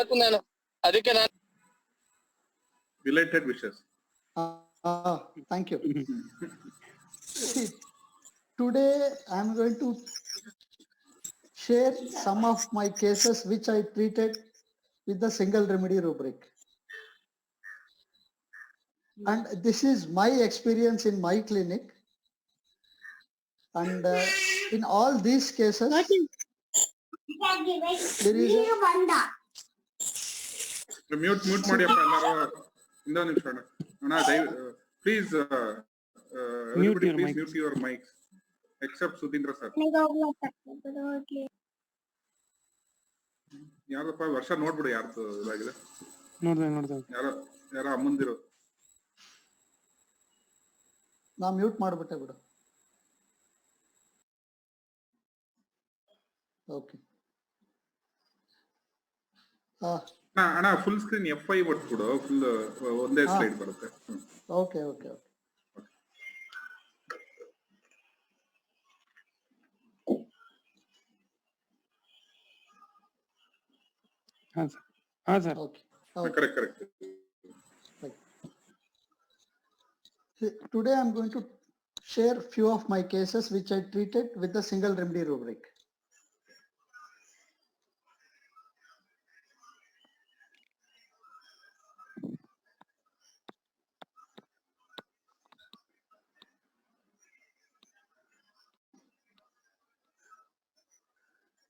ಅದಕ್ಕೆ ನಾನು Belated wishes. Thank you. See, today I am going to share some of my cases which I treated with the single remedy rubric. And this is my experience in my clinic. And in all these cases, there is a... Mute ಮಾಡಿಯಪ್ಪ ಎಲ್ಲರೂ ಇಂದ ನಿಮಿಷ ಅಣ್ಣ please everybody please mute your mics except Sudhindra sir. ಯಾರಪ್ಪ ವರ್ಷ ನೋಡ್ಬಿಡು ಯಾರ್ದು ಇದಾಗಿದೆ ನೋಡ್ದೆ ಯಾರ ಅಮ್ಮಂದಿರು ನಾ ಮ್ಯೂಟ್ ಮಾಡ್ಬಿಟ್ಟೆ ಬಿಡು. ಓಕೆ ಅಣ್ಣ ಫುಲ್ ಸ್ಕ್ರೀನ್ F5 ಒತ್ಬಿಡು, ಫುಲ್ ಒಂದೇ ಸ್ಲೈಡ್ ಬರುತ್ತೆ. Okay okay okay. ಹಾ sir okay correct. Today I am going to share few of my cases which I treated with the single remedy rubric.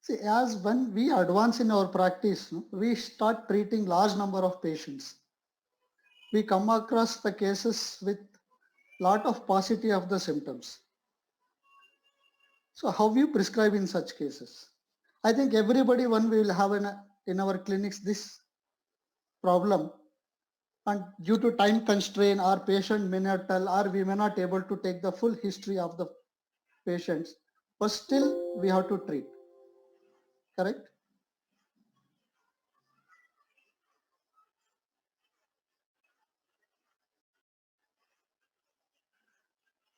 See, as when we advance in our practice, we start treating large number of patients. We come across the cases with lot of paucity of the symptoms. So how you prescribe in such cases? I think everybody will have in our clinics this problem, and due to time constraint, our patient may not tell, or we may not able to take the full history of the patients, but still we have to treat. Correct?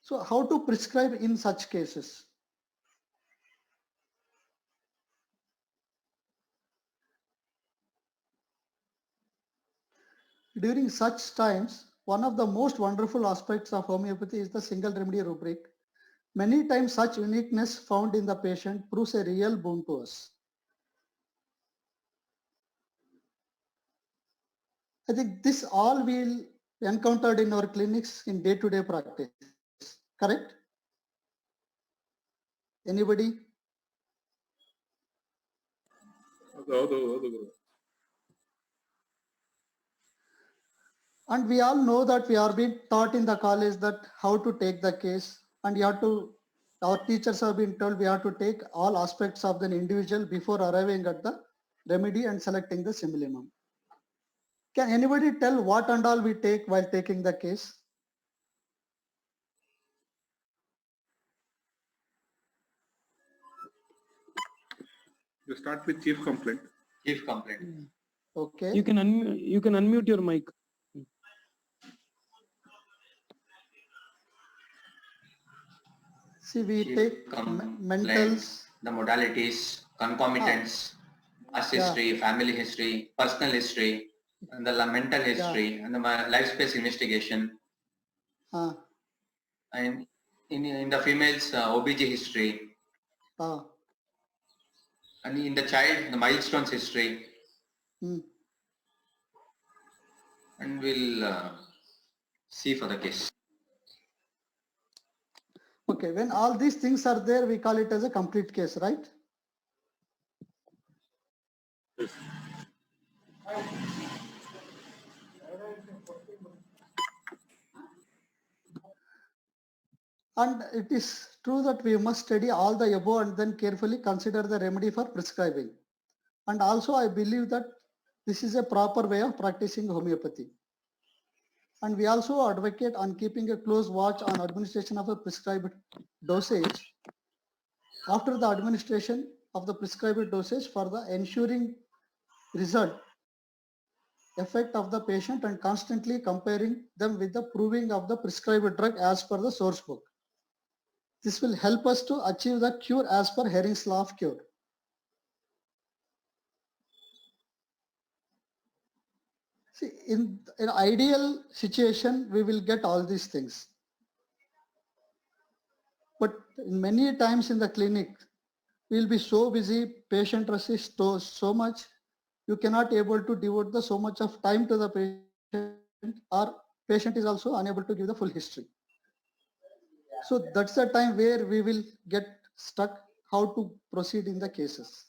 So how to prescribe in such cases? During such times, one of the most wonderful aspects of homeopathy is the single remedy rubric. Many times such uniqueness found in the patient proves a real boon to us. I think this all we'll encountered in our clinics in day-to-day practice. Correct? Anybody? And we all know that we are being taught in the college that how to take the case, and you have to, our teachers have been told we have to take all aspects of the individual before arriving at the remedy and selecting the simillimum. Can anybody tell what and all we take while taking the case? You start with chief complaint. Chief complaint. Okay. You can unmute your mic. See, we take mentals, the modalities, concomitants, history, family history, personal history, and the mental history, and the life space investigation. And in the females, OBG history. And in the child, the milestones history. And we'll see for the case. Okay, when all these things are there, we call it as a complete case, right? Yes. And it is true that we must study all the above and then carefully consider the remedy for prescribing. And also I believe that this is a proper way of practicing homeopathy. And we also advocate on keeping a close watch on administration of a prescribed dosage after the administration of the prescribed dosage for the ensuring result effect of the patient, and constantly comparing them with the proving of the prescribed drug as per the source book. This will help us to achieve the cure as per Hering's law of cure. See, in an ideal situation, we will get all these things. But many times in the clinic, we'll be so busy, patient resists so much, you cannot able to devote the so much of time to the patient, or patient is also unable to give the full history. So that's the time where we will get stuck how to proceed in the cases.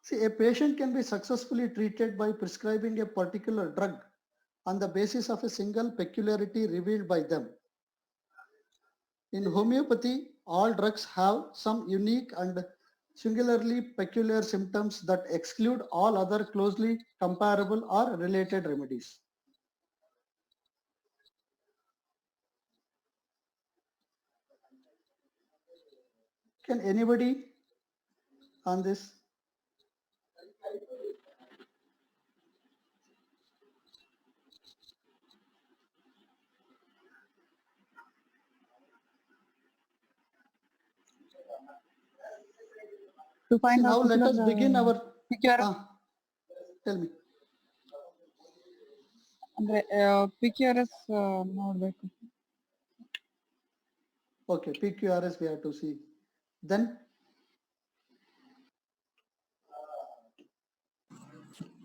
See, a patient can be successfully treated by prescribing a particular drug on the basis of a single peculiarity revealed by them. In homeopathy, all drugs have some unique and singularly peculiar symptoms that exclude all other closely comparable or related remedies. Can anybody on this? To See, find now out let us begin our. picture Tell me. ಅಂದ್ರೆ PQRS ನೋಡ್ಬೇಕು. Okay, PQRS we have to see. Then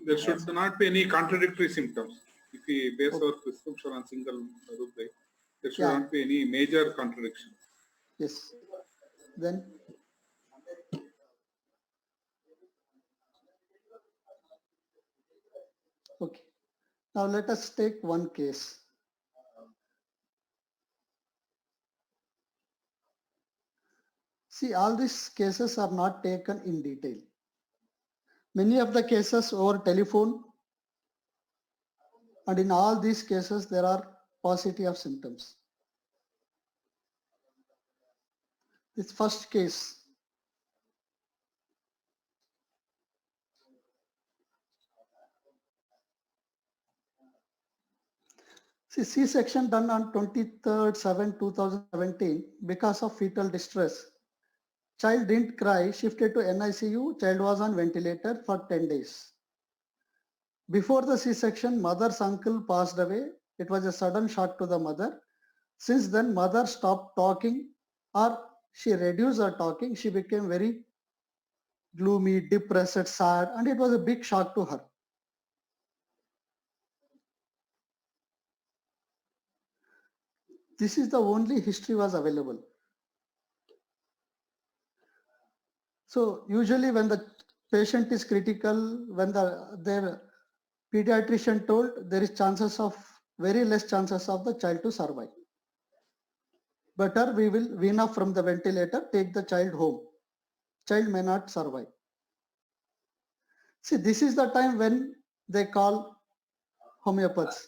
There should not be any contradictory symptoms. If we base our prescription on single Rupay, there should Yeah. not be any major contradiction. yes. Then okay. Now let us take one case. See, all these cases are not taken in detail. Many of the cases over telephone, and in all these cases there are paucity of symptoms. This first case, see, C-section done on 23rd 7 2017 because of fetal distress. Child didn't cry, shifted to NICU, child was on ventilator for 10 days. Before the C-section, mother's uncle passed away. It was a sudden shock to the mother. Since then, mother stopped talking, or she reduced her talking. She became very gloomy, depressed, sad, and it was a big shock to her. This is the only history was available. So usually when the patient is critical, when their pediatrician told, there is chances of, very less chances of the child to survive. Better we will wean off from the ventilator, take the child home. Child may not survive. See, this is the time when they call homeopaths.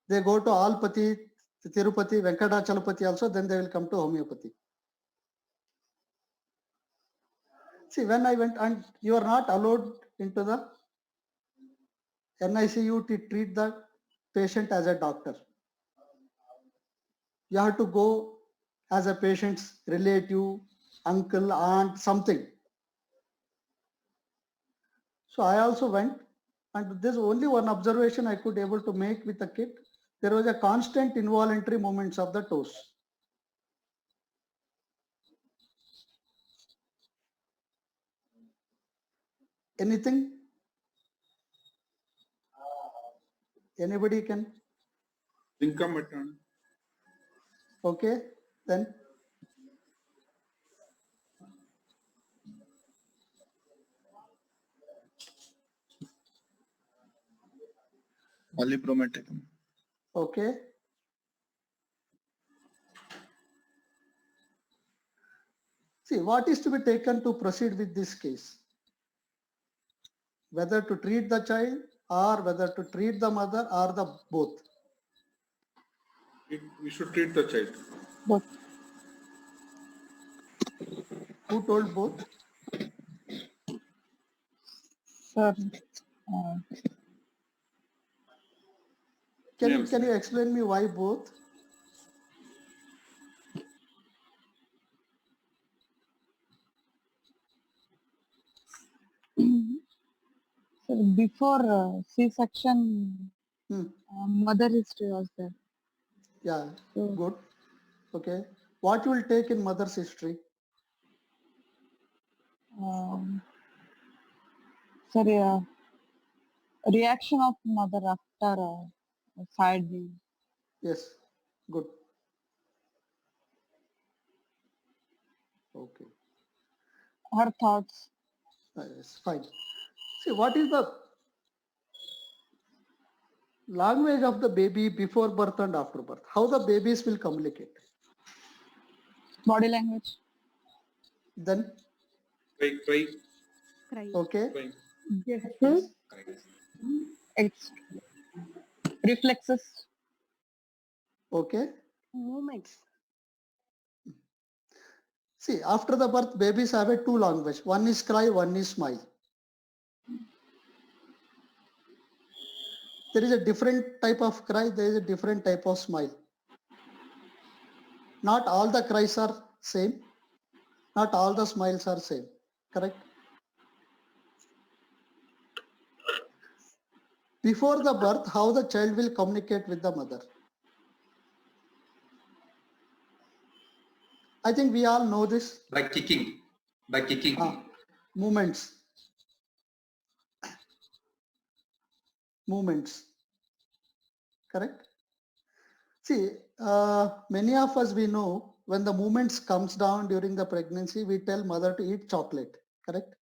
They go to Alpati, Tirupati, Venkatachalapati also, then they will come to homeopathy. See, when I went, and you are not allowed into the NICU to treat the patient as a doctor. You have to go as a patient's relative, uncle, aunt, something. So I also went, and there's only one observation I could able to make with the kid. There was a constant involuntary movements of the toes. Anything? Anybody can? Income return. Okay, then Alibrometicum. okay. See, what is to be taken to proceed with this case? Whether to treat the child or whether to treat the mother or the both. We should treat the child. both. Who told both? Sir, Yes. Can you explain me why both? So before C-section, Hmm. mother history was there. Yeah, So, good. Okay. What you will take in mother's history? sorry, reaction of mother after side view. Yes, good. Okay, Her thoughts. yes, fine. See, what is the language of the baby before birth and after birth? How the babies will communicate? Body language. Then, Cry. okay, Gestures. Ex- reflexes. okay. Movements. See, after the birth, babies have a two language. One is cry, one is smile. There is a different type of cry, there is a different type of smile. Not all the cries are same, not all the smiles are same, correct? Before the birth, how the child will communicate with the mother? I think we all know this. By kicking. By kicking. Movements. Movements. Correct? See, many of us we know when the movements comes down during the pregnancy, we tell mother to eat chocolate. Correct?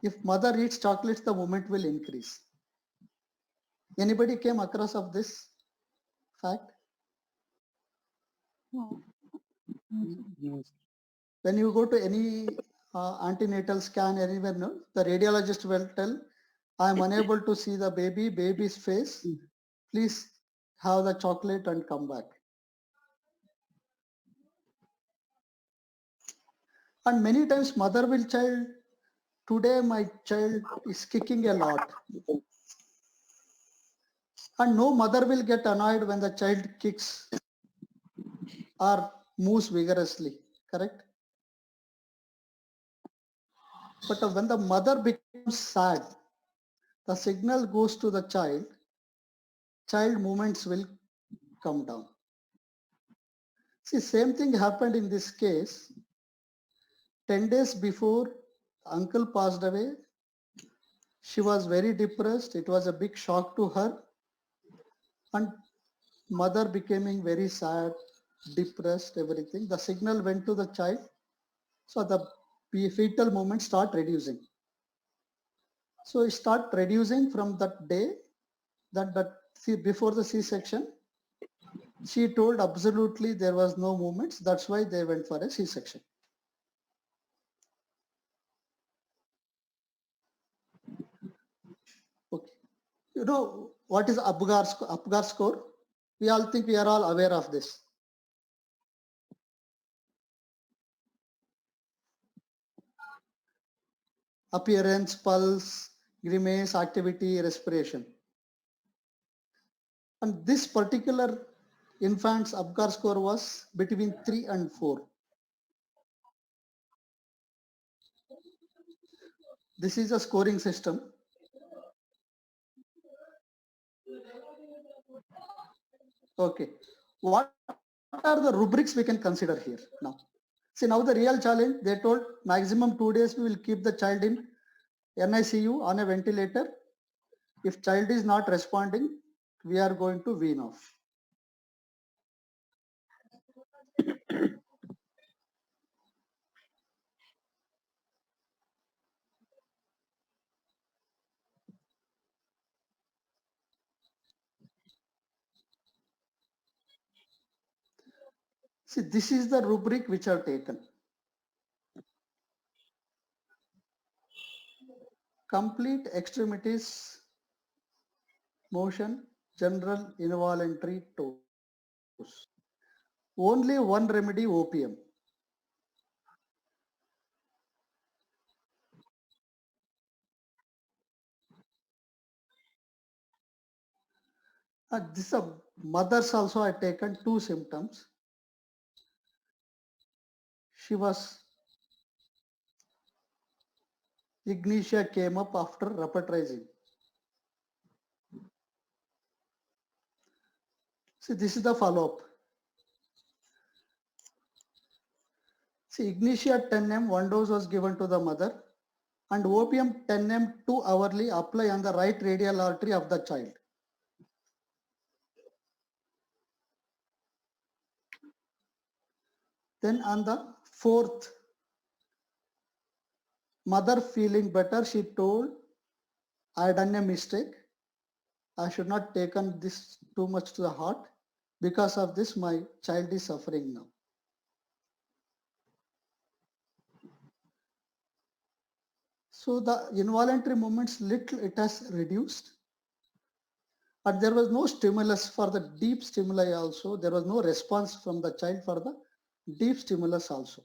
If mother eats chocolates, the movement will increase. Anybody came across of this fact? Yes. When you go to any antenatal scan anywhere, no, the radiologist will tell, I am unable to see the baby's face. Please have the chocolate and come back. And many times mother will child, today my child is kicking a lot. And no mother will get annoyed when the child kicks or moves vigorously, correct? But when the mother becomes sad, the signal goes to the child movements will come down. See, same thing happened in this case. 10 days before uncle passed away, she was very depressed. It was a big shock to her. And mother becoming very sad, depressed, everything. The signal went to the child. So the fetal movement start reducing. So it start reducing from that day before the C-section. She told absolutely there was no movements. That's why they went for a C-section. Okay. You know what is Apgar score? We all think we are all aware of this. Appearance, pulse, grimace, activity, respiration. And this particular infant's Apgar score was between 3 and 4. This is a scoring system. Okay. What are the rubrics we can consider here now? See, now the real challenge, they told maximum 2 days we will keep the child in NICU on a ventilator. If child is not responding, we are going to wean off. See, this is the rubric which are taken. Complete extremities motion, general involuntary toes. Only one remedy, OPM. This mothers also had taken 2 symptoms. She was Ignitia came up after rapatrizing. See, this is the follow-up. See, Ignitia 10M, one dose was given to the mother, and opium 10M 2 hourly apply on the right radial artery of the child. Then on the 4th, mother feeling better, she told, I had done a mistake. I should not taken this too much to the heart. Because of this, my child is suffering now. So the involuntary movements little it has reduced. But there was no stimulus for the deep stimuli also. There was no response from the child for the deep stimulus also.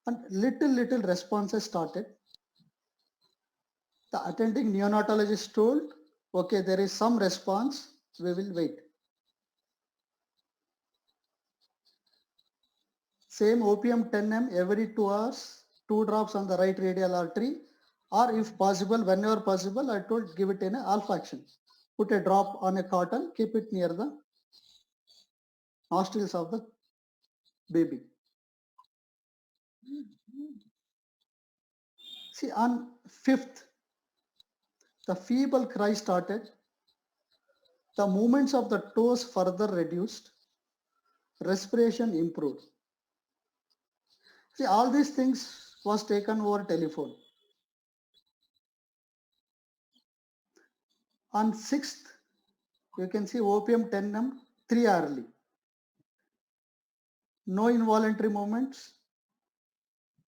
And little responses started. The attending neonatologist told, okay, there is some response, we will wait. Same opium 10M every 2 hours, 2 drops on the right radial artery, or if possible, whenever possible, I told give it in a alpha action. Put a drop on a cotton, keep it near the nostrils of the baby. See, on 5th, the feeble cry started. The movements of the toes further reduced. Respiration improved. See, all these things was taken over telephone. On 6th, you can see opium 10M 3 hourly. No involuntary movements.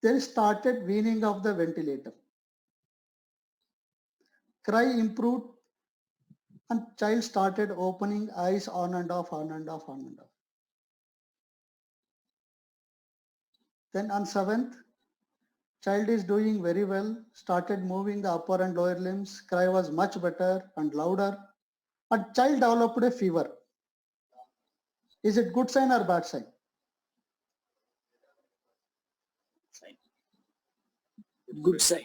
Then started weaning of the ventilator. Cry improved and child started opening eyes on and off, on and off, on and off. Then on 7th, child is doing very well, started moving the upper and lower limbs, cry was much better and louder, and child developed a fever. Is it good sign or bad sign? Good sign.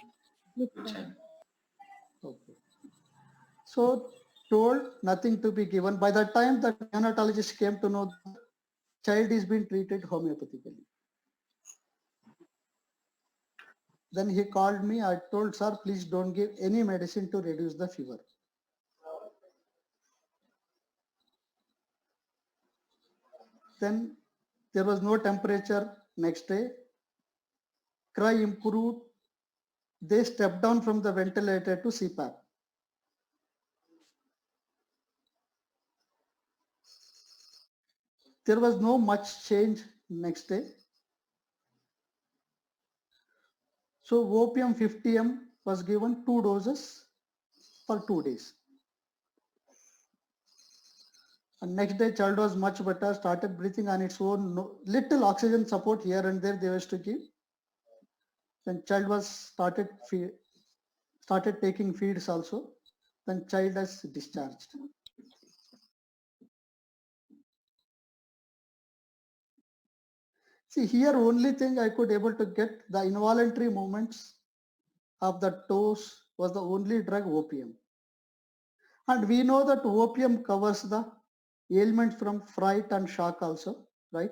Okay. So told nothing to be given. By the time the neonatologist came to know the child is being treated homeopathically. Then he called me, I told, sir, please don't give any medicine to reduce the fever. Then there was no temperature next day. Cry improved. They stepped down from the ventilator to CPAP. There was no much change next day. So opium 50M was given 2 doses for 2 days. And next day child was much better, started breathing on its own, little oxygen support here and there they used to give. Then child was started taking feeds also. Then child is discharged. See here only thing I could able to get the involuntary movements of the toes was the only drug opium. And we know that opium covers the ailment from fright and shock also, right?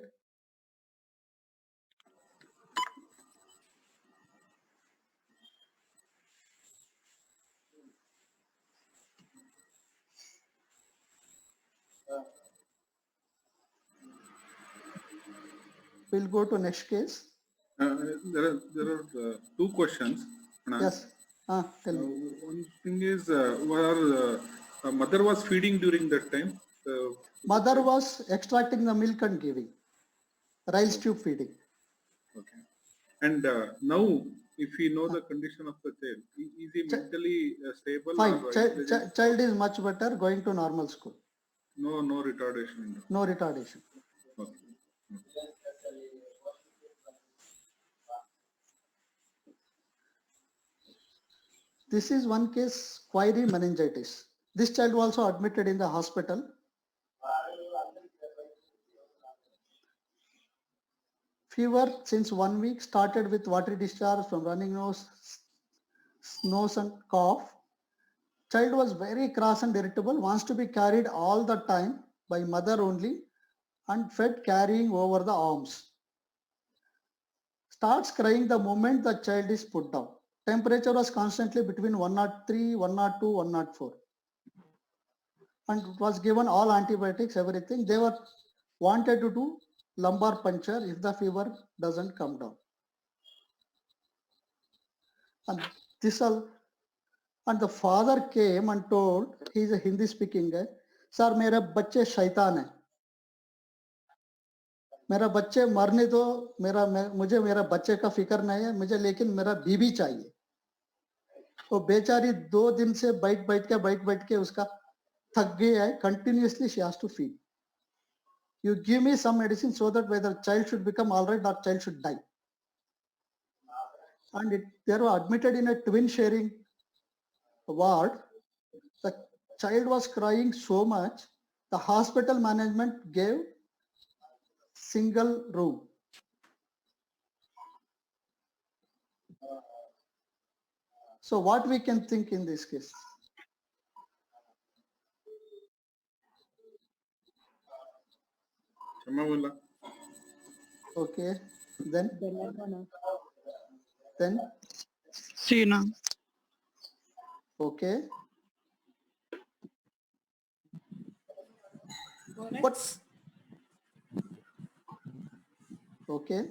We'll go to next case. There are 2 questions. Anand. Yes. Tell me. One thing is, where mother was feeding during that time. Mother was extracting the milk and giving. Rice tube feeding. Okay. And now, if we know the condition of the child, is he mentally stable? Fine. Or Child is much better, going to normal school. No retardation. No retardation. Okay. This is one case, query meningitis. This child was also admitted in the hospital. Fever since 1 week, started with watery discharge from running nose, nose and cough. Child was very cross and irritable, wants to be carried all the time by mother only and fed carrying over the arms. Starts crying the moment the child is put down. Temperature was constantly between 103, 102, 104. And was given all antibiotics, everything. They were wanted to do lumbar puncture if the fever doesn't come down. And this all, and the father came and told, he is a Hindi speaking guy, sir, मेरे बच्चे शैतान है, मेरा बच्चे मरने दो, मुझे मेरा बच्चे का फिक्र नहीं है, मुझे लेकिन मेरा बीबी चाहिए. वो बेचारी 2 दिन से बैठ के उसका थक गया है. Continuously she has to feed. You give me some medicine so that whether child should become all right or child should die. And they were admitted in a twin sharing ward. The child was crying so much, the hospital management gave single room. So what we can think in this case? Chamavula. Okay, then Sina. okay. What's Okay,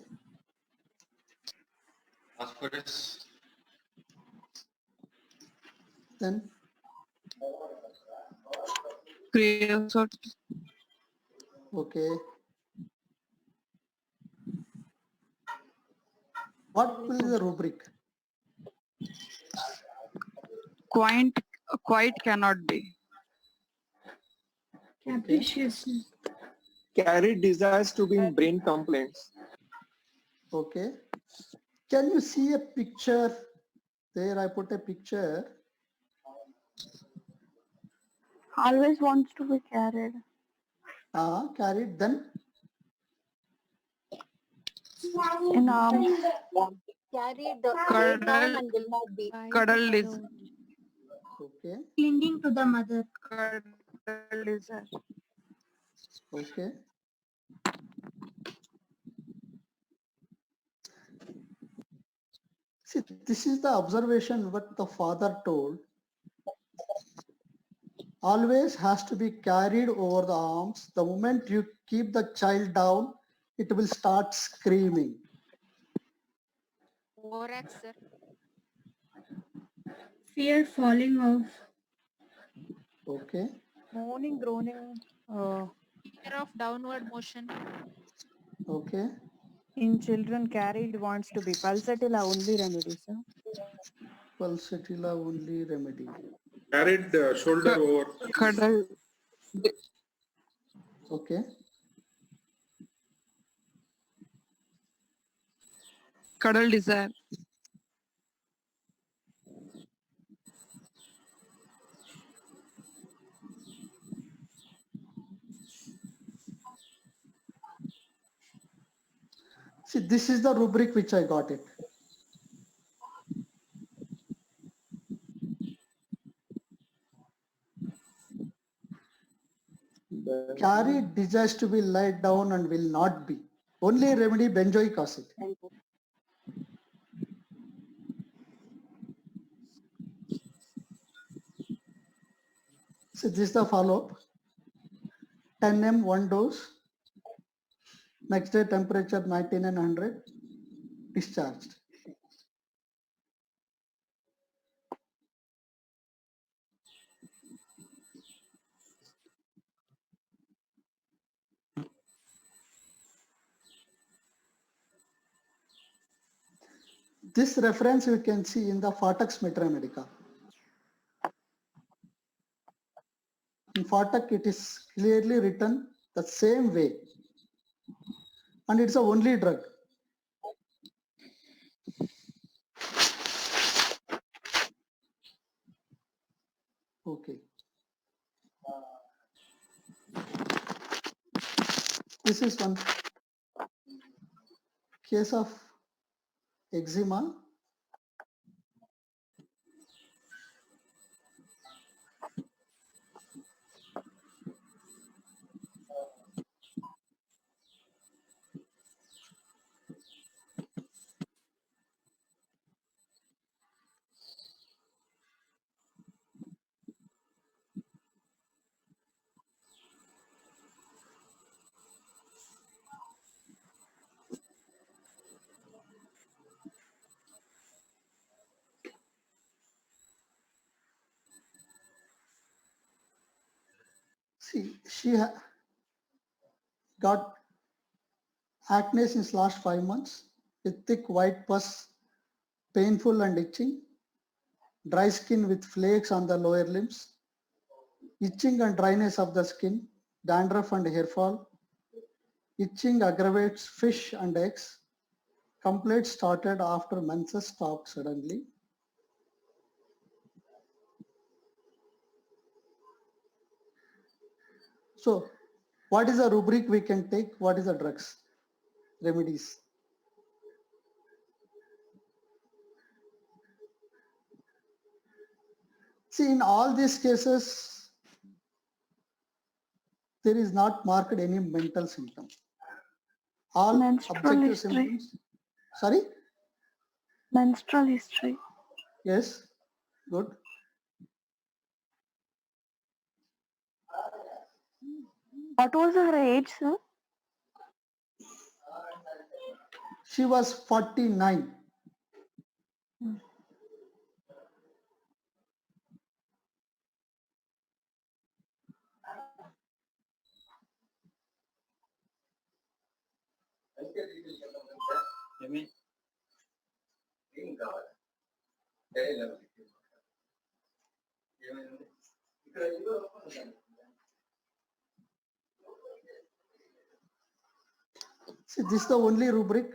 Phosphorus. then Creosote. okay. What will be the rubric? Quite cannot be. capriciousness? Carried desires to be in brain complaints. Okay. Can you see a picture? There I put a picture. Always wants to be carried. Carried, then In arms. Carried Cuddle- down and will not be. Cuddle is okay, Clinging to the mother. cuddle is okay. See, this is the observation what the father told. Always has to be carried over the arms. The moment you keep the child down, it will start screaming. Borax, sir. Fear falling off. Okay, moaning, groaning. Fear of downward motion. okay, In children, carried wants to be pulsatilla only remedy, sir. pulsatilla only remedy. Carried shoulder over. Cuddle. Okay, Cuddle desire. see, this is the rubric which I got it. Carried desires to be laid down and will not be. Only remedy benzoic acid. So this is the follow-up. 10 m 1 dose. Next day temperature 9900. Discharged. This reference you can see in the Fatak's Mitra Medica. In Fatak, it is clearly written the same way. And it's the only drug. Okay. This is one case of eczema. See, she got acne since last 5 months with thick white pus, painful and itching, dry skin with flakes on the lower limbs, itching and dryness of the skin, dandruff and hair fall, itching aggravates fish and eggs, complaints started after menses stopped suddenly. So what is the rubric we can take? What is the drugs, remedies? See, in all these cases, there is not marked any mental symptom. All Menstrual objective history. symptoms. Sorry? Menstrual history. Yes, good. What was her age, sir? She was 49. See, this is the only rubric.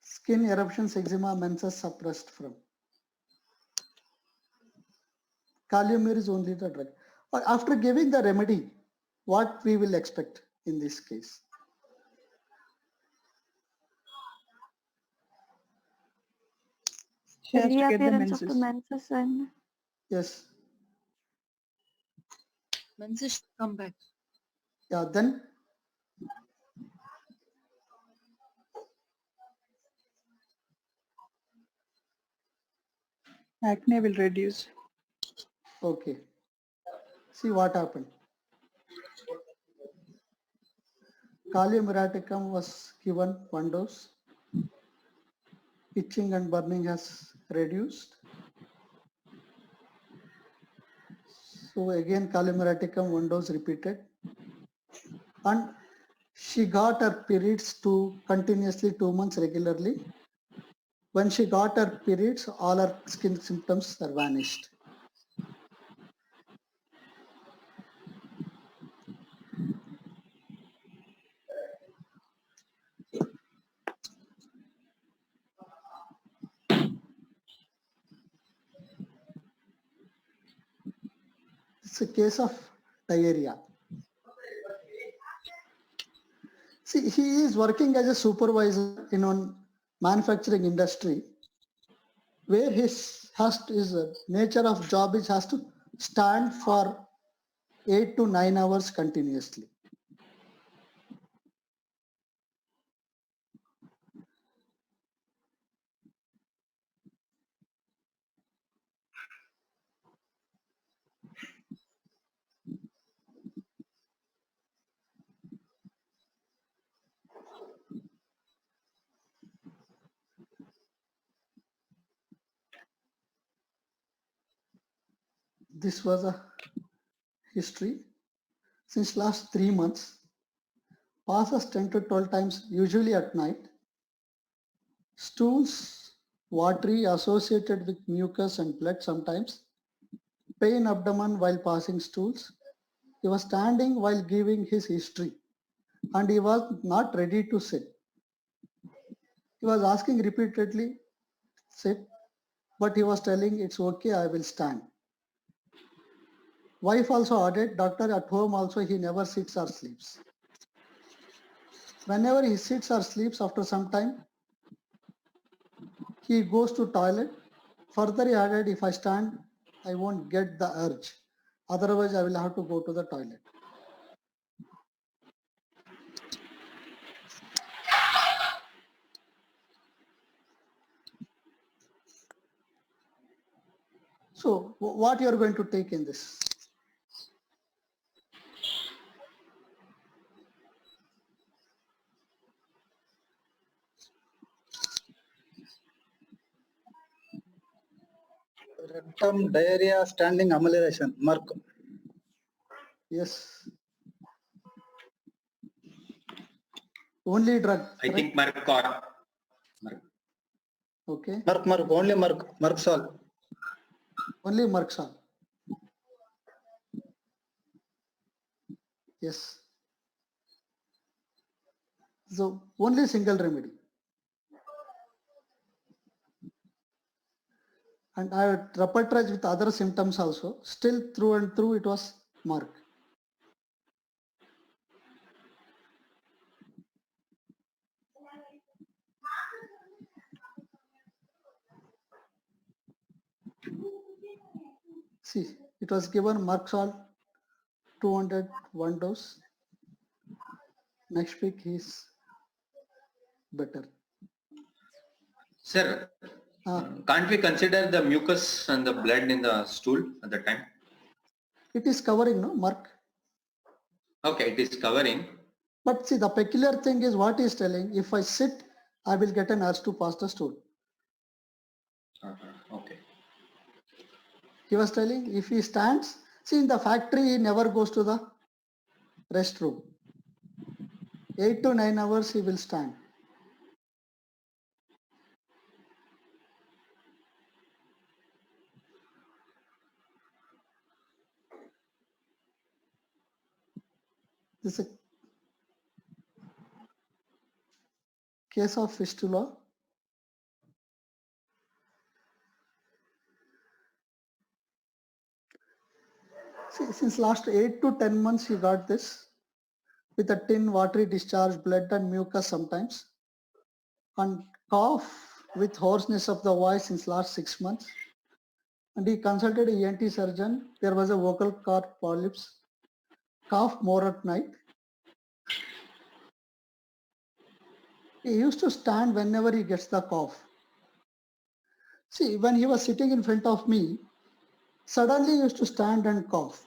Skin eruptions, eczema, menses suppressed from. Caliomere is only the drug. After giving the remedy, what we will expect in this case? She has to get the Reappearance of the menses. menses and Yes. Menses should come back. Yeah, then Acne will reduce. okay. See what happened. Kalium was given 1 dose. Itching and burning has reduced. So again Kalium 1 dose repeated. And she got her periods to continuously 2 months regularly. When she got her periods, all her skin symptoms are vanished. It's a case of diarrhea. See, he is working as a supervisor in one manufacturing industry where his nature of job is has to stand for 8 to 9 hours continuously. This was a history. Since last 3 months, passes 10 to 12 times, usually at night. Stools, watery, associated with mucus and blood sometimes. Pain abdomen while passing stools. He was standing while giving his history and he was not ready to sit. He was asking repeatedly, sit, but he was telling it's okay, I will stand. Wife also added, doctor at home also he never sits or sleeps. Whenever he sits or sleeps after some time, he goes to toilet. Further he added, if I stand, I won't get the urge. Otherwise I will have to go to the toilet. So what you are going to take in this? Rectum, diarrhea, standing amelioration, Merck. Yes. Only drug. I think Merck or Merck. Okay. Merck, only Merck, Mercksol. Only Mercksol. Yes. So only single remedy. And I repertoire with other symptoms also. Still through and through it was Merck. See, it was given Mercksol 201 dose. Next week he's better. Sir, can't we consider the mucus and the blood in the stool at the time? It is covering, no, Merck. Okay, it is covering. But see, the peculiar thing is what he is telling, if I sit, I will get an urge to pass the stool. Okay. He was telling if he stands, see in the factory he never goes to the restroom. 8 to 9 hours he will stand. This is a case of fistula. See, since last 8 to 10 months he got this with a thin watery discharge, blood and mucus sometimes, and cough with hoarseness of the voice since last 6 months. And he consulted an ENT surgeon. There was a vocal cord polyps, cough more at night. He used to stand whenever he gets the cough. See, when he was sitting in front of me, suddenly he used to stand and cough.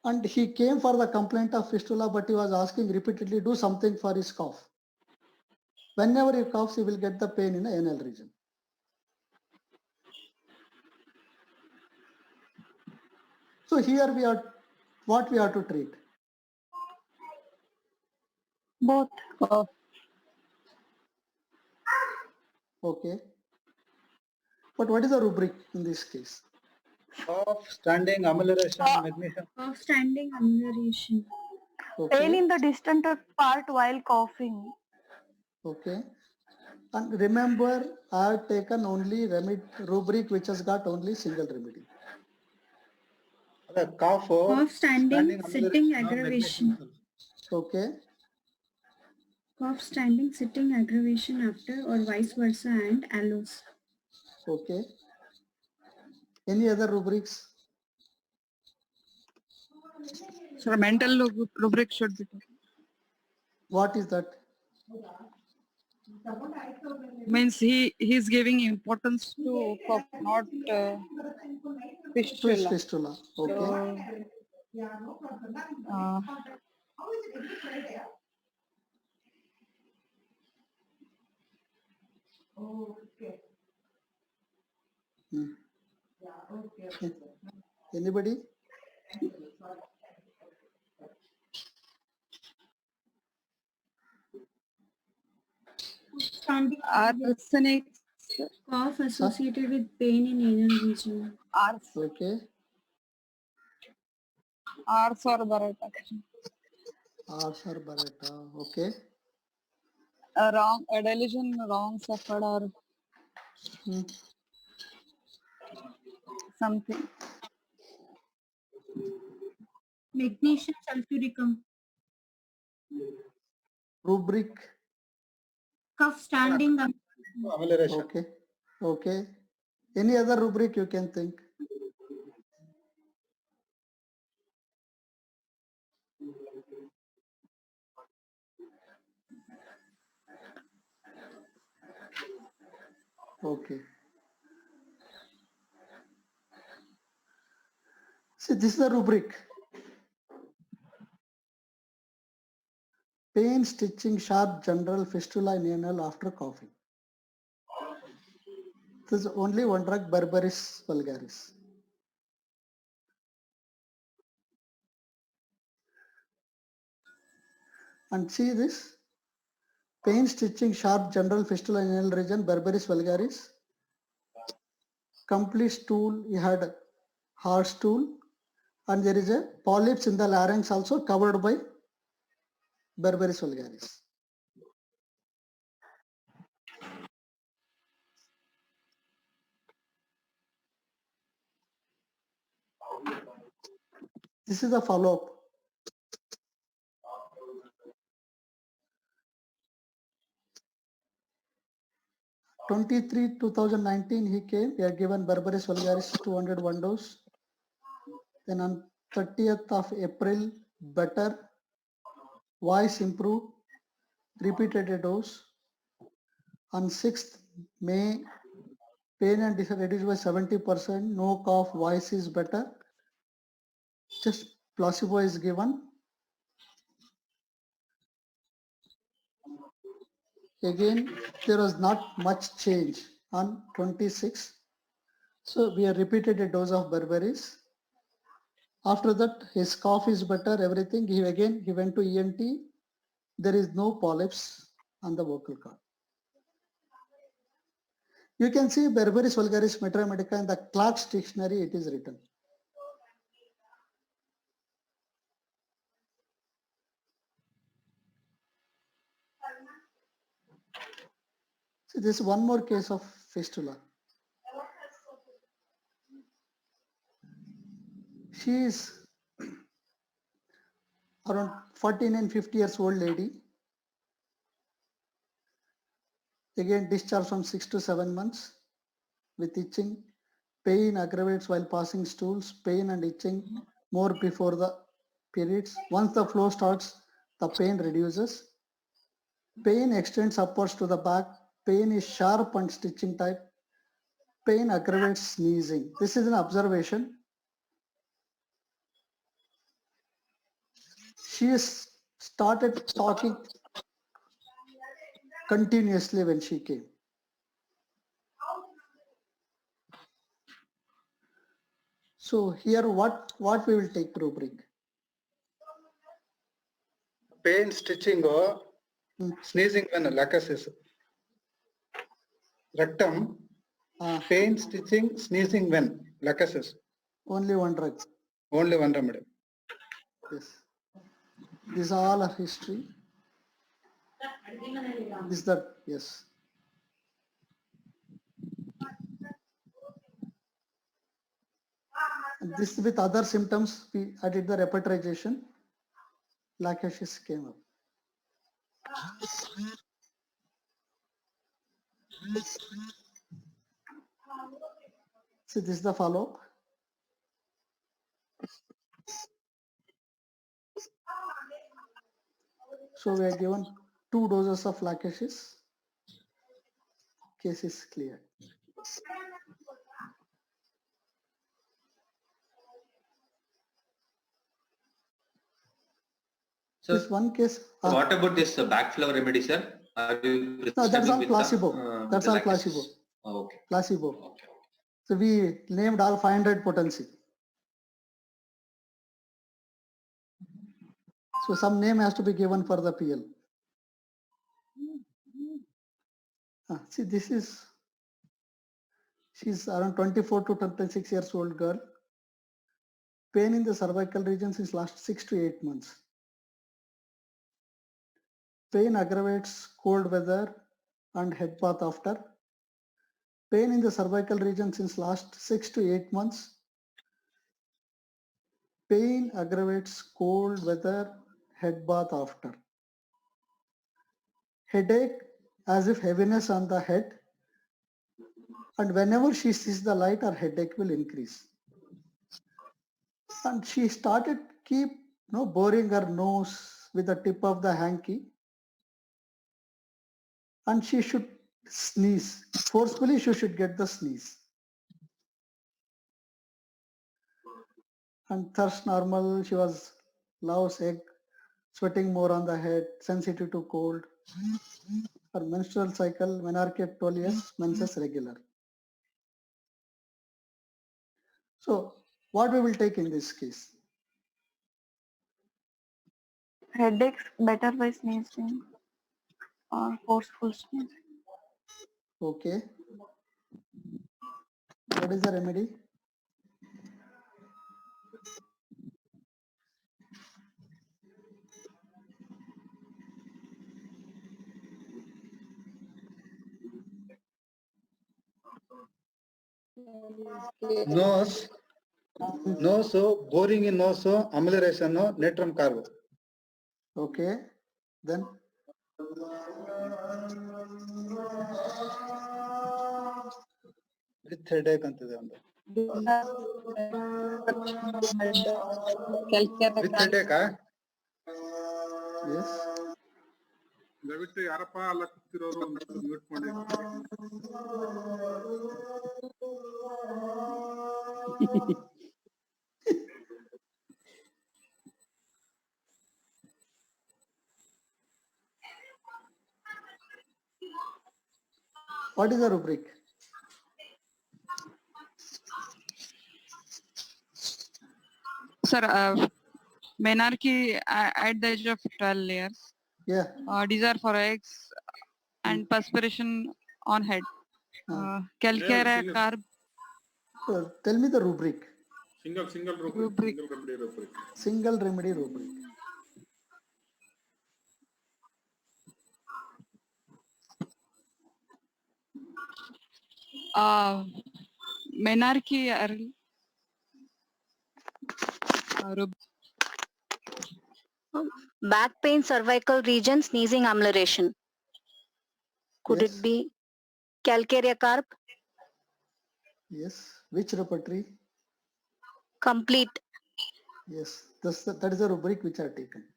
And he came for the complaint of fistula, but he was asking repeatedly, do something for his cough. Whenever he coughs, he will get the pain in the anal region. So here we are, what we are to treat? Both. Okay. But what is the rubric in this case? Cough, standing, amelioration, magnesium. Of standing amelioration. Pain Okay. in the distant part while coughing. Okay. And remember, I have taken only rubric which has got only single remedy. The cough, Cough, standing, sitting, aggravation. Okay. Cough, standing, sitting, aggravation after or vice versa and aloes. Okay. Any other rubrics? Sir, mental rubric should be taken. What is that? Means he's giving importance to cough, not fistula. Fistula. Okay. Uh, Anybody? Standing arsenic. cough associated with pain in anal region. Ars Okay. or Barata. Arthur Barretta. Okay. Wrong, a delusion wrong suffered or something. Magnesium sulfuricum. Rubric. Cough, standing Okay. Okay. Any other rubric you can think? Okay. See, this is the rubric. pain, stitching, sharp, general fistula in anal after coughing. There's only one drug, Berberis vulgaris. And see this, pain, stitching, sharp, general fistula in anal region, Berberis vulgaris. Complete stool, he had hard stool, and there is a polyps in the larynx also covered by Berberis vulgaris. This is the follow-up. 2019 he came, he had given Berberis vulgaris 201 dose. Then on 30th of April, better, voice improved, repeated a dose. On 6th May, pain and reduced by 70%, no cough, voice is better. Just placebo is given. Again, there was not much change on 26. So we have repeated a dose of Berberis. After that, his cough is better, everything. He went to ENT. There is no polyps on the vocal cord. You can see Berberis vulgaris Metra Medica in the Clark's dictionary, it is written. So this is one more case of fistula. She is around 14 and 50 years old lady. Again discharged from 6 to 7 months with itching. Pain aggravates while passing stools, pain and itching more before the periods. Once the flow starts, the pain reduces. Pain extends upwards to the back. Pain is sharp and stitching type. Pain aggravates sneezing. This is an observation. She started talking continuously when she came. So here what we will take rubric? Pain, stitching, or sneezing when lacusis. Rectum, pain, stitching, sneezing when lacusis. Only one drug. Only one remedy. Yes. These are all a history. Is that yes? And this with other symptoms, I did the repetization. Lacusis came up. So this is the follow-up. So we are given 2 doses of lacusis. Case is clear. So This one case. what about this backflow remedy, sir? Are you No, that's all with placebo. That's all lacusis? placebo. Oh, okay. Placebo. Okay. So we named all 500 potency. So some name has to be given for the PL. See, she's around 24 to 26 years old girl. Pain in the cervical region since last 6 to 8 months. Pain aggravates cold weather and head bath after. Pain in the cervical region since last 6 to 8 months. Pain aggravates cold weather, head bath after. Headache as if heaviness on the head. And whenever she sees the light, her headache will increase. And she started boring her nose with the tip of the hanky. And she should sneeze. Forcefully she should get the sneeze. And thirst normal, she was loves egg sweating more on the head, sensitive to cold. Her menstrual cycle, menarche at 12 years, menses regular. So what we will take in this case? Headaches better by sneezing or forceful sneezing. Okay. What is the remedy? Nose, boring in nose, amelioration, natrum carbo. Okay. Then With headache ಅಂತದೆ ಒಂದು. With headache, yes. ದಯವಿಟ್ಟು ಯಾರಪ್ಪ ಅಲ್ಲ ಕೂತಿರೋರು ಒಂದು mute ಮಾಡಿ. What is the rubric? Sir, menarche at the age of 12 years, Yeah. desire for eggs and perspiration on head. Calcarea single. carb. Tell me the rubric. Single rubric. Rubric. Single remedy rubric. Single remedy rubric. Menarche Back pain, cervical region, sneezing, amelioration. Could Yes. it be calcarea carb? Yes. Which repertory? Complete. Yes. That is the rubric which I have taken.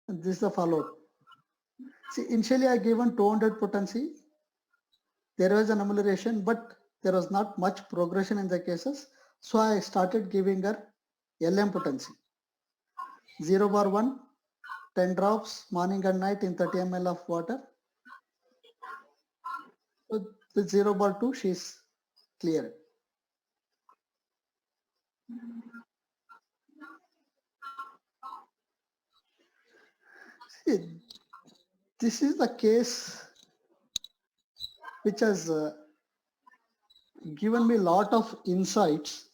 And this is the follow-up. See, initially I given 200 potency. There was an amelioration, but there was not much progression in the cases. So I started giving her LM potency. 0/1, 10 drops morning and night in 30 ml of water. With 0/2, she's clear. See, this is the case which has given me a lot of insights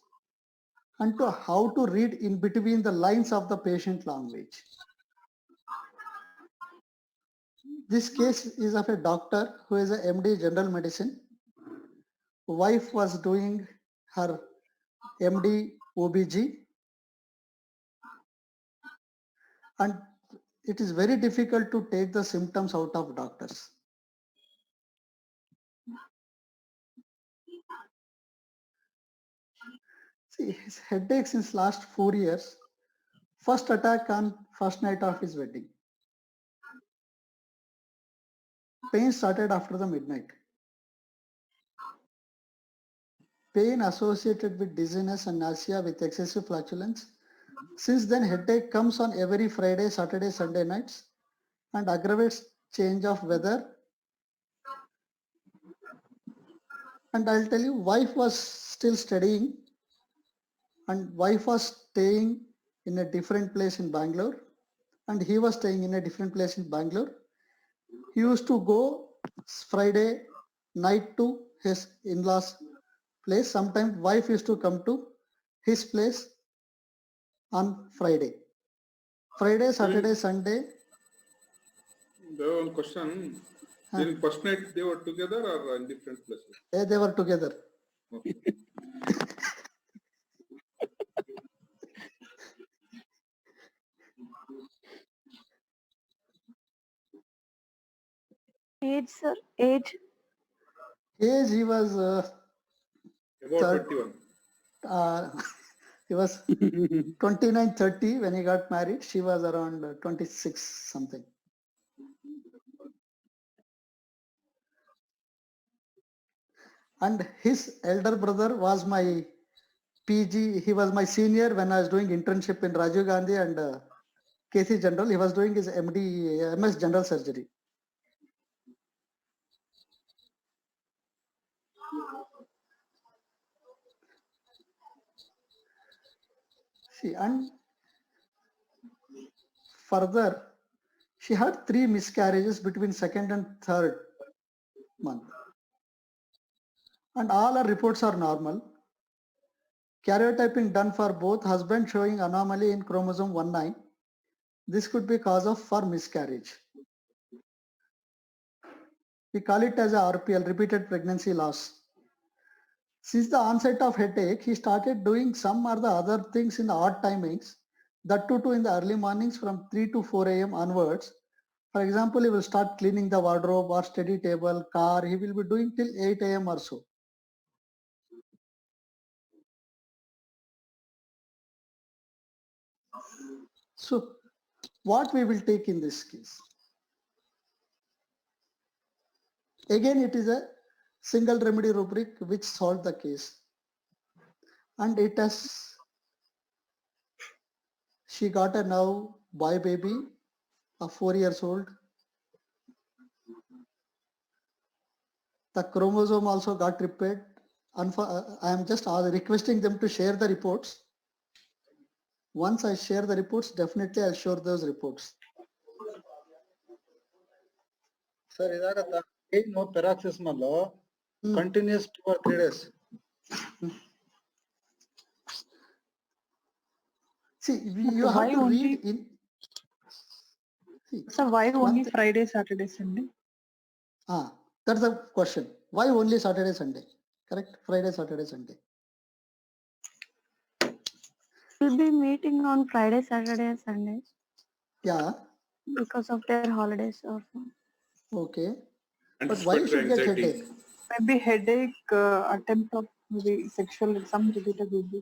into how to read in between the lines of the patient language. This case is of a doctor who is a MD general medicine. Wife was doing her MD OBG, and it is very difficult to take the symptoms out of doctors. See, his headache since last 4 years, first attack on first night of his wedding. Pain started after the midnight. Pain associated with dizziness and nausea with excessive flatulence. Since then, headache comes on every Friday, Saturday, Sunday nights and aggravates change of weather. And I'll tell you, wife was still studying and wife was staying in a different place in Bangalore and he was staying in a different place in Bangalore. He used to go Friday night to his in-laws place. Sometimes wife used to come to his place on Friday. Friday, Saturday, Sunday. There was one question. During first night they were together or in different places? They were together. Okay. Age, sir, age. Age he was About third- 21. he was 29, 30 when he got married. She was around 26 something. And his elder brother was my PG. He was my senior when I was doing internship in Rajiv Gandhi and KC General. He was doing his MD, MS General Surgery. See, and further, she had 3 miscarriages between second and third month. And all her reports are normal. Karyotyping done for both husband showing anomaly in chromosome 19. This could be cause of for miscarriage. We call it as a RPL, repeated pregnancy loss. Since the onset of headache, he started doing some or the other things in the odd timings, that too in the early mornings from 3 to 4 a.m. onwards. For example, he will start cleaning the wardrobe or study table, car. He will be doing till 8 a.m. or so. So what we will take in this case? Again, it is a single remedy rubric which solved the case. And it has, she got a now boy baby of 4 years old. The chromosome also got repaired. I am just requesting them to share the reports. Once I share the reports, definitely I'll show those reports. Sir ಇದಾಗತ್ತಾ ಏನು paroxysmal continuous 2 or 3 days. See, you have to read in. So why only Friday, Saturday, Sunday? That's the question. Why only Saturday, Sunday? Correct? Friday, Saturday, Sunday. Will be meeting on Friday, Saturday, and Sunday Yeah. because of their holidays also. Okay. But why you should get headache? Maybe headache, attempt of maybe sexual, some related will be.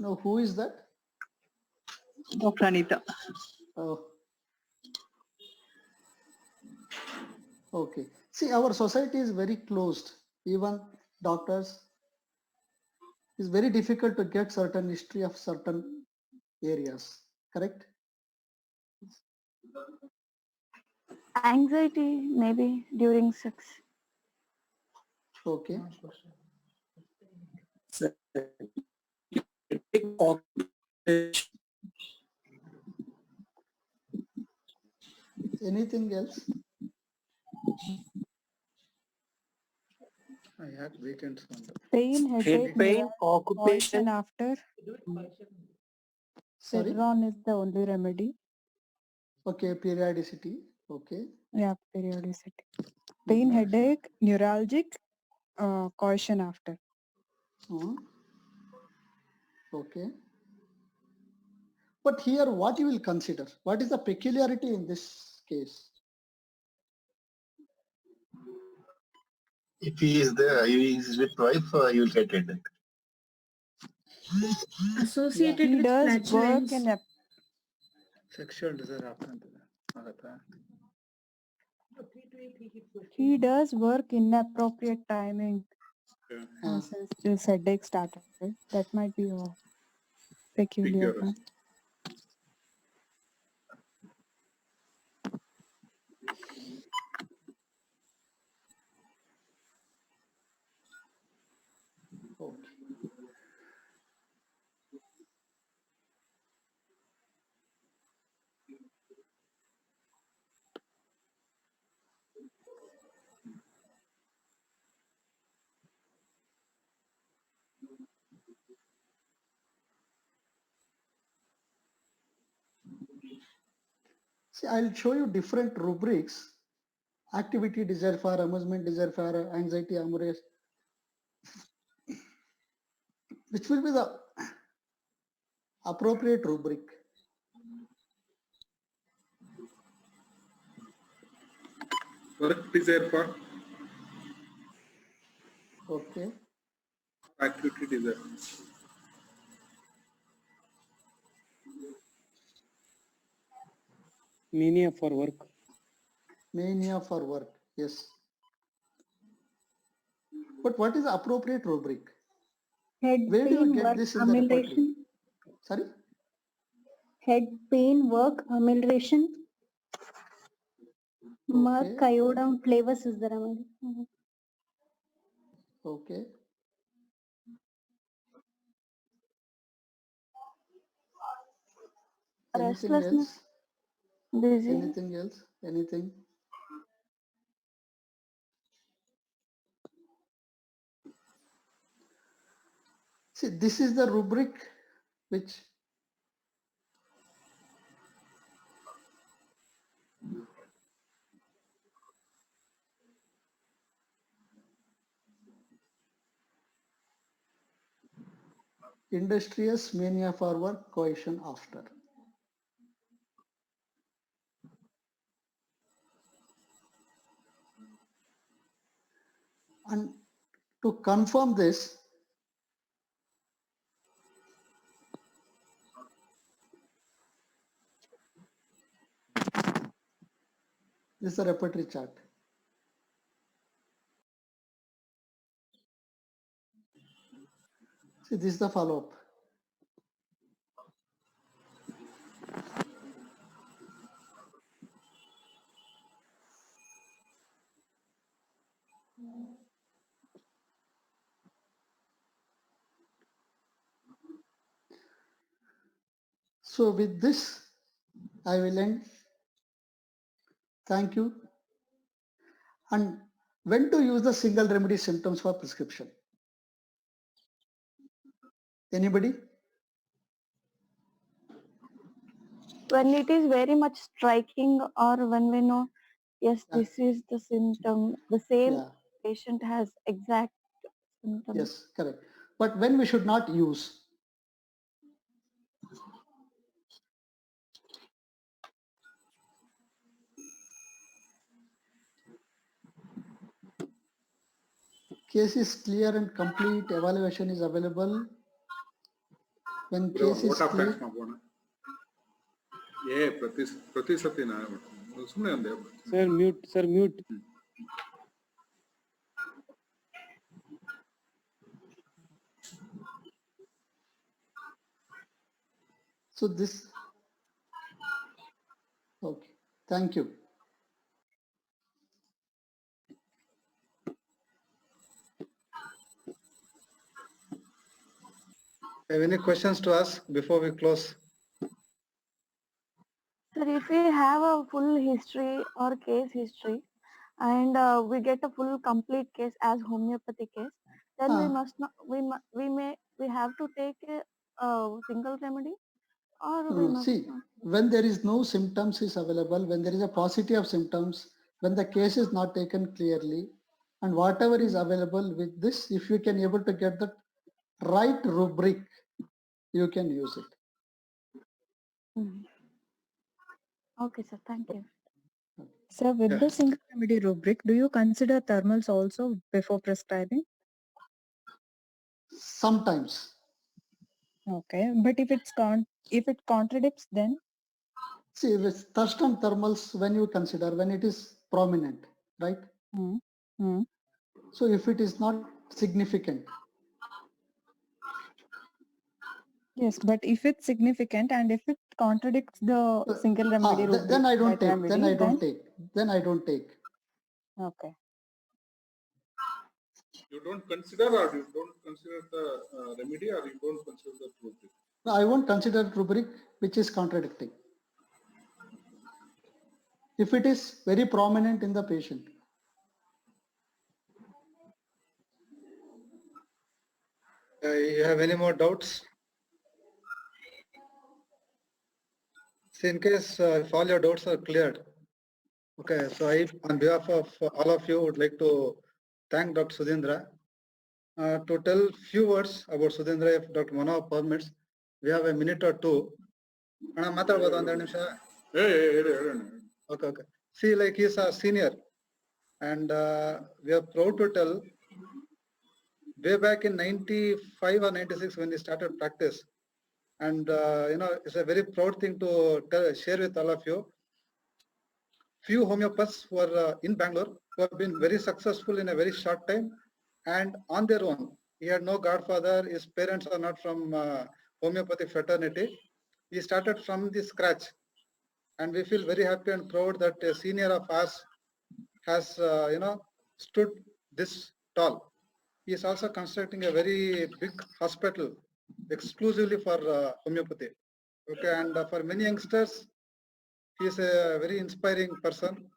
No, who is that? Dr. Anita. Oh. Okay. See, our society is very closed. Even doctors, it's very difficult to get certain history of certain areas. Correct? Anxiety maybe during sex. Okay. Anything else? I had weekends on the Pain, headache, pain, occupation. after. Sorry? Cedron is the only remedy. Okay, periodicity. Okay. Yeah, periodicity. Pain, headache, neuralgic, caution after. Okay. But here what you will consider? What is the peculiarity in this case? If he is there, he is with wife, you will get headache. Associated He with does work flatulence. in a sexual desire ಆಗ್ತದೆ ಆಗತ್ತಾ? He does work inappropriate timing. Since this headache started, right? That might be a peculiar Peculiar. one. Okay. See, I'll show you different rubrics. Activity desire for, amusement desire for, anxiety, amorous, which will be the appropriate rubric. Work desire for Okay. activity desire. Mania for work. Mania for work. Yes. But what is the appropriate rubric? Head Where do you pain get work this in the repertory? amelioration. Sorry? Head pain work amelioration. Merck iodine flavors is the remedy. Okay. Anything Restlessness. else? Dizzy. Anything else? Anything? See, this is the rubric which industrious mania forward, cohesion after. And to confirm this, this is a repertory chart. See, this is the follow-up. So with this, I will end. Thank you. And when to use the single remedy symptoms for prescription? Anybody? When it is very much striking, or when we know, yes, this is the symptom, the same Yeah. patient has exact symptoms. Yes, correct. But when we should not use? Case is clear and complete evaluation is available. When case is vote of clear, thanks ಮಾಡೋಣ. ಪ್ರತಿ ಸತಿ ನಾನು ಸುಮ್ಮನೆ ಒಂದೇ. Sir, mute. so this, okay, thank you. Have any questions to ask before we close? Sir, if we have a full history or case history, and we get a full complete case as homeopathy case, then we must not, we have to take a single remedy, or we must See, not. when there is no symptoms is available, when there is a paucity of symptoms, when the case is not taken clearly, and whatever is available with this, if you can able to get the right rubric, you can use it. Okay, sir, thank you. Sir, with the single remedy rubric, do you consider thermals also before prescribing? Sometimes. Okay, but if it contradicts, then? See, with Thurston thermals, when you consider, when it is prominent, right? So if it is not significant. Yes, but if it's significant and if it contradicts the single remedy rubric, then I don't take, remedy, then I don't take, then I don't take. Okay. You don't consider, or you don't consider the remedy, or you don't consider the rubric? No, I won't consider rubric which is contradicting. If it is very prominent in the patient. You have any more doubts? See, in case if all your doubts are cleared, okay, so I, on behalf of all of you, would like to thank Dr. Sudhindra. To tell few words about Sudhindra, if Dr. Manohar permits, we have a minute or two. And I'm ಮಾತಾಡ್ಬೋದು ಒಂದೆರಡು ನಿಮಿಷ. Okay, okay. See, like he's a senior, and we are proud to tell, way back in 95 or 96 when he started practice, and you know, it's a very proud thing to share with all of you. Few homeopaths who are in Bangalore who have been very successful in a very short time, and on their own. He had no godfather. His parents are not from homeopathic fraternity. He started from the scratch, and we feel very happy and proud that a senior of us has, stood this tall. He is also constructing a very big hospital exclusively for homeopathy. Okay, and for many youngsters, he is a very inspiring person.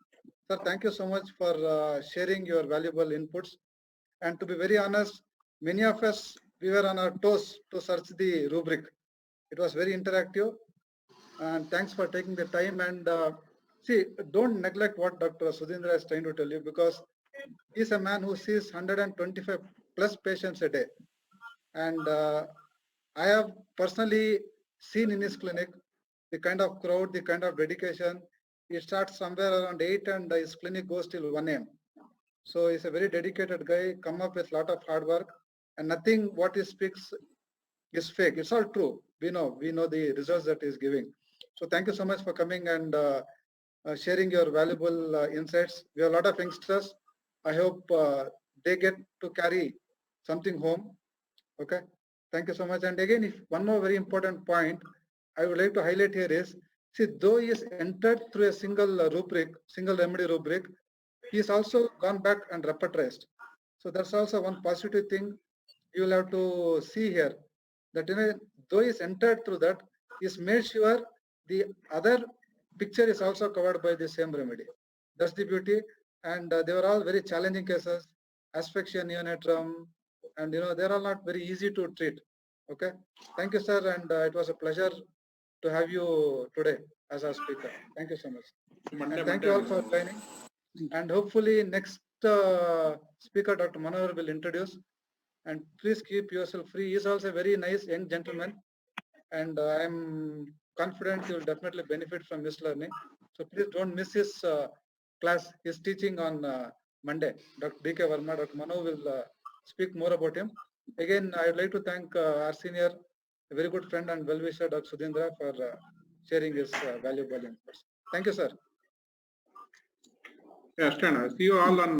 Sir, thank you so much for sharing your valuable inputs. And to be very honest, many of us, we were on our toes to search the rubric. It was very interactive. And thanks for taking the time. And see, don't neglect what Dr. Sudhindra is trying to tell you, because he's a man who sees 125 plus patients a day. And I have personally seen in his clinic the kind of crowd, the kind of dedication. He starts somewhere around 8 and his clinic goes till 1 a.m. So he's a very dedicated guy, come up with a lot of hard work, and nothing what he speaks is fake. It's all true. We know the results that he's giving. So thank you so much for coming and sharing your valuable insights. We have a lot of youngsters. I hope they get to carry something home. Okay. Thank you so much. And again, if one more very important point I would like to highlight here is, see, though he is entered through a single rubric, single remedy rubric, he has also gone back and repertorized. So that's also one positive thing you will have to see here, that though he is entered through that, he has made sure the other picture is also covered by the same remedy. That's the beauty. And they were all very challenging cases, asphyxia neonatum, and they're all not very easy to treat. Okay. Thank you, sir. And it was a pleasure to have you today as our speaker. Thank you so much. And thank you all for joining. And hopefully next speaker, Dr. Manohar, will introduce. And please keep yourself free. He is also a very nice young gentleman. And I'm confident you will definitely benefit from this learning. So please don't miss his class. He's teaching on Monday. Dr. D.K. Verma, Dr. Manohar will speak more about him. Again, I would like to thank our senior, a very good friend and well-wisher, Dr. Sudhindra, for sharing his valuable inputs. Thank you, sir. Yeah, Stan, see you all on